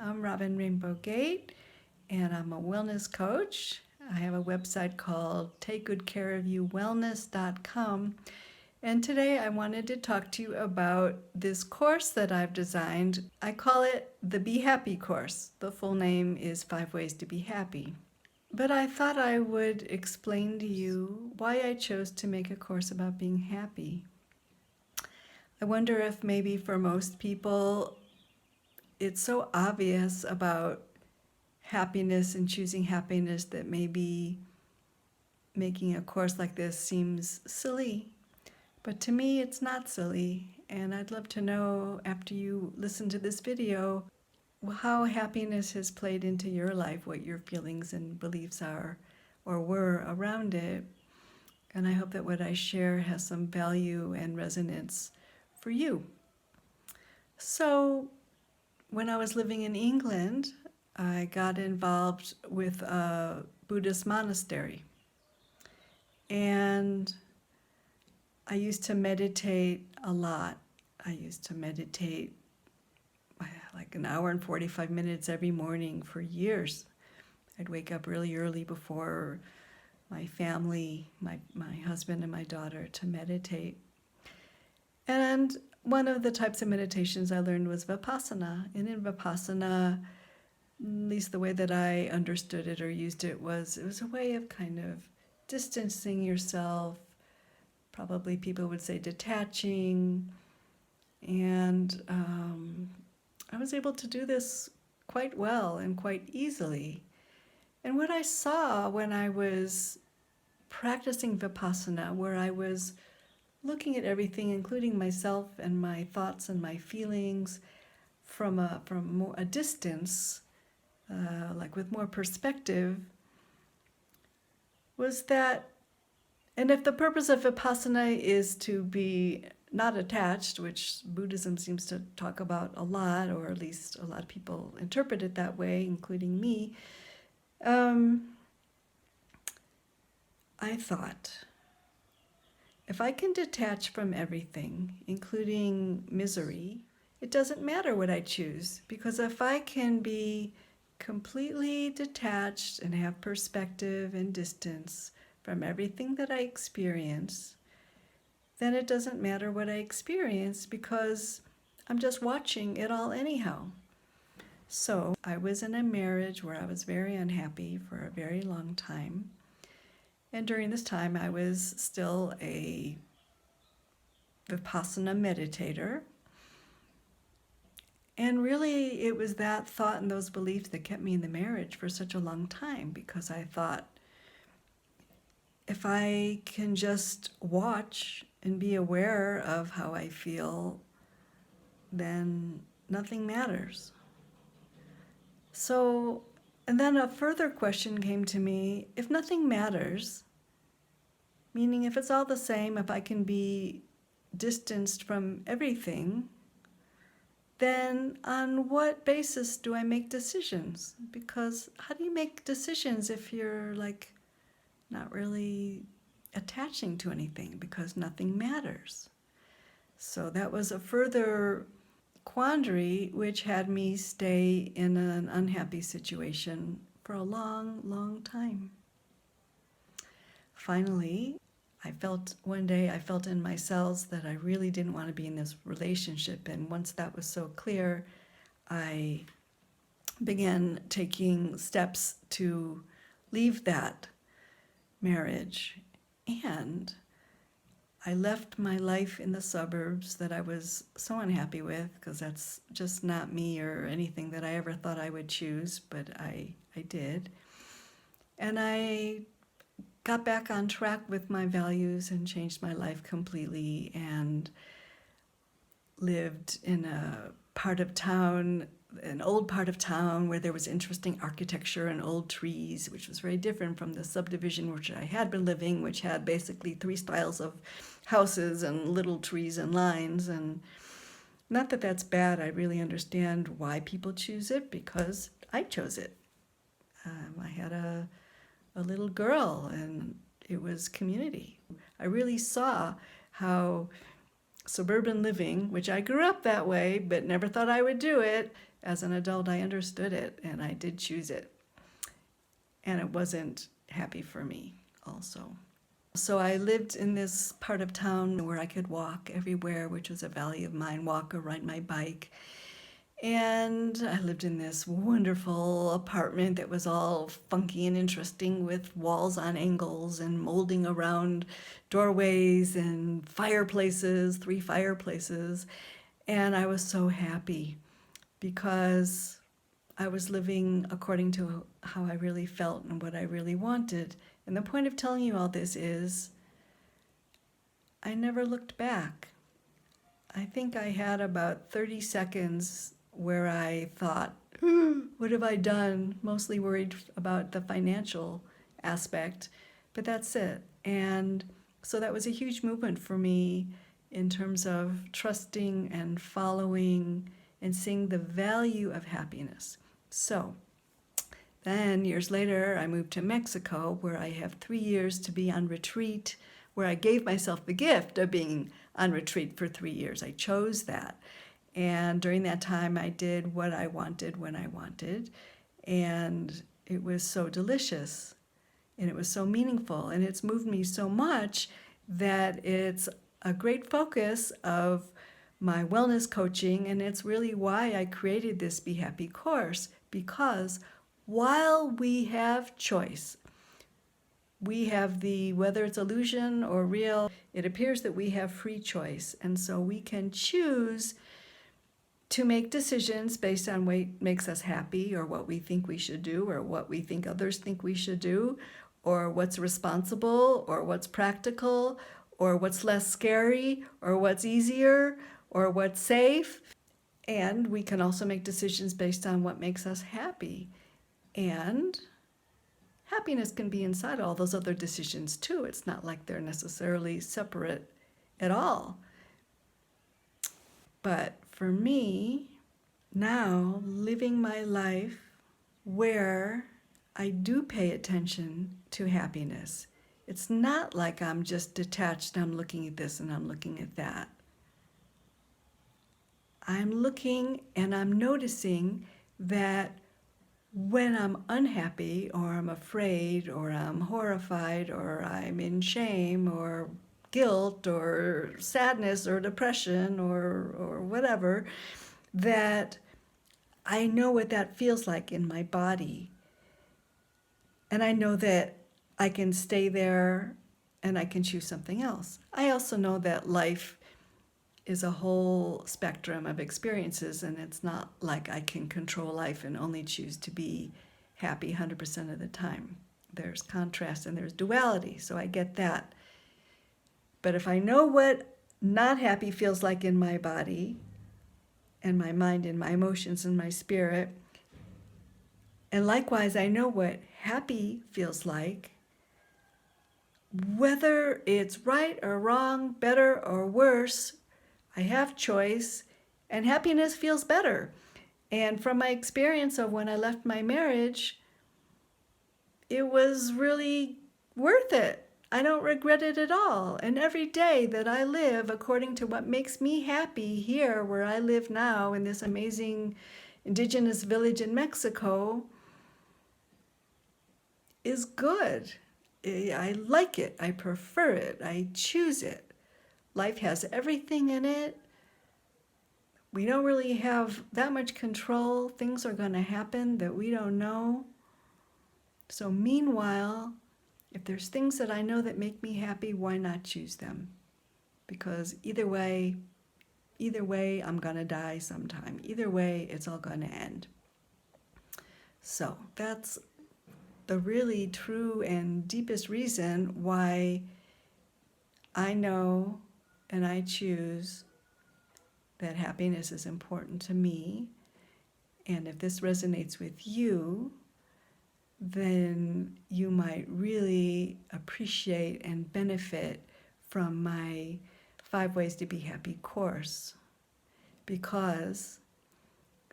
I'm Robin Rainbow Gate, and I'm a wellness coach. I have a website called takegoodcareofyouwellness.com. And today I wanted to talk to you about this course that I've designed. I call it the Be Happy course. The full name is 5 Ways to Be Happy. But I thought I would explain to you why I chose to make a course about being happy. I wonder if maybe for most people, it's so obvious about happiness and choosing happiness that maybe making a course like this seems silly. But to me, it's not silly. And I'd love to know, after you listen to this video, how happiness has played into your life, what your feelings and beliefs are or were around it. And I hope that what I share has some value and resonance for you. So, when I was living in England, I got involved with a Buddhist monastery. And I used to meditate a lot. I used to meditate like an hour and 45 minutes every morning for years. I'd wake up really early before my family, my husband and my daughter, to meditate. And one of the types of meditations I learned was Vipassana. And in Vipassana, at least the way that I understood it or used it was a way of kind of distancing yourself. Probably people would say detaching. And I was able to do this quite well and quite easily. And what I saw when I was practicing Vipassana, where I was looking at everything, including myself and my thoughts and my feelings, from a distance, like with more perspective, was that, and if the purpose of Vipassana is to be not attached, which Buddhism seems to talk about a lot, or at least a lot of people interpret it that way, including me, I thought, if I can detach from everything, including misery, it doesn't matter what I choose, because if I can be completely detached and have perspective and distance from everything that I experience, then it doesn't matter what I experience, because I'm just watching it all anyhow. So I was in a marriage where I was very unhappy for a very long time. And during this time, I was still a Vipassana meditator. And really, it was that thought and those beliefs that kept me in the marriage for such a long time, because I thought, if I can just watch and be aware of how I feel, then nothing matters. So, and then a further question came to me, if nothing matters, meaning if it's all the same, if I can be distanced from everything, then on what basis do I make decisions? Because how do you make decisions if you're like not really attaching to anything, because nothing matters? So that was a further quandary, which had me stay in an unhappy situation for a long, long time. Finally, one day I felt in my cells that I really didn't want to be in this relationship. And once that was so clear, I began taking steps to leave that marriage. And I left my life in the suburbs that I was so unhappy with, because that's just not me or anything that I ever thought I would choose, but I did. And I got back on track with my values and changed my life completely, and lived in a part of town, an old part of town, where there was interesting architecture and old trees, which was very different from the subdivision which I had been living, which had basically 3 styles of houses and little trees and lines. And not that that's bad. I really understand why people choose it, because I chose it. I had a little girl, and it was community. I really saw how suburban living, which I grew up that way but never thought I would do it, as an adult, I understood it and I did choose it. And it wasn't happy for me also. So I lived in this part of town where I could walk everywhere, which was a valley of mine, walk or ride my bike. And I lived in this wonderful apartment that was all funky and interesting with walls on angles and molding around doorways and fireplaces, 3 fireplaces. And I was so happy because I was living according to how I really felt and what I really wanted. And the point of telling you all this is I never looked back. I think I had about 30 seconds where I thought, what have I done? Mostly worried about the financial aspect, but that's it. And so that was a huge movement for me in terms of trusting and following and seeing the value of happiness. So then years later, I moved to Mexico, where I have 3 years to be on retreat, where I gave myself the gift of being on retreat for 3 years. I chose that. And during that time, I did what I wanted when I wanted. And it was so delicious. And it was so meaningful. And it's moved me so much that it's a great focus of my wellness coaching. And it's really why I created this Be Happy course. Because while we have choice, we have whether it's illusion or real, it appears that we have free choice. And so we can choose to make decisions based on what makes us happy or what we think we should do or what we think others think we should do or what's responsible or what's practical or what's less scary or what's easier or what's safe. And we can also make decisions based on what makes us happy. And happiness can be inside all those other decisions too. It's not like they're necessarily separate at all. But for me, now living my life where I do pay attention to happiness. It's not like I'm just detached, I'm looking at this and I'm looking at that. I'm looking and I'm noticing that when I'm unhappy or I'm afraid or I'm horrified or I'm in shame or guilt or sadness or depression or whatever, that I know what that feels like in my body. And I know that I can stay there and I can choose something else. I also know that life is a whole spectrum of experiences, and it's not like I can control life and only choose to be happy 100% of the time. There's contrast and there's duality, so I get that. But if I know what not happy feels like in my body and my mind and my emotions and my spirit, and likewise I know what happy feels like, whether it's right or wrong, better or worse, I have choice, and happiness feels better. And from my experience of when I left my marriage, it was really worth it. I don't regret it at all. And every day that I live according to what makes me happy here where I live now in this amazing indigenous village in Mexico is good. I like it. I prefer it. I choose it. Life has everything in it. We don't really have that much control. Things are going to happen that we don't know. So meanwhile, if there's things that I know that make me happy, why not choose them? Because either way, I'm going to die sometime. Either way, it's all going to end. So that's the really true and deepest reason why I know and I choose that happiness is important to me. And if this resonates with you, then you might really appreciate and benefit from my 5 Ways to Be Happy course. Because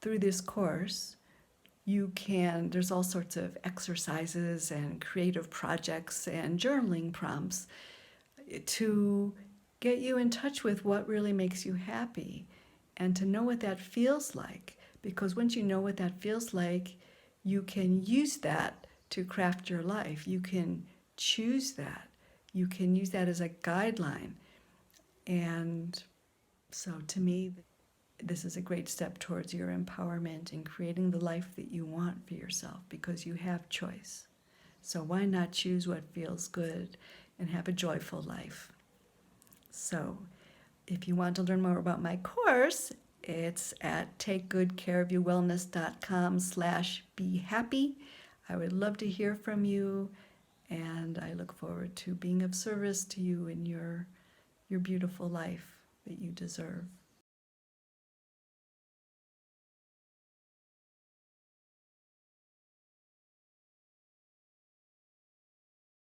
through this course, there's all sorts of exercises and creative projects and journaling prompts to get you in touch with what really makes you happy and to know what that feels like. Because once you know what that feels like, you can use that to craft your life. You can choose that. You can use that as a guideline. And so to me, this is a great step towards your empowerment and creating the life that you want for yourself, because you have choice. So why not choose what feels good and have a joyful life? So if you want to learn more about my course, it's at takegoodcareofyourwellness.com/behappy. I would love to hear from you, and I look forward to being of service to you in your beautiful life that you deserve.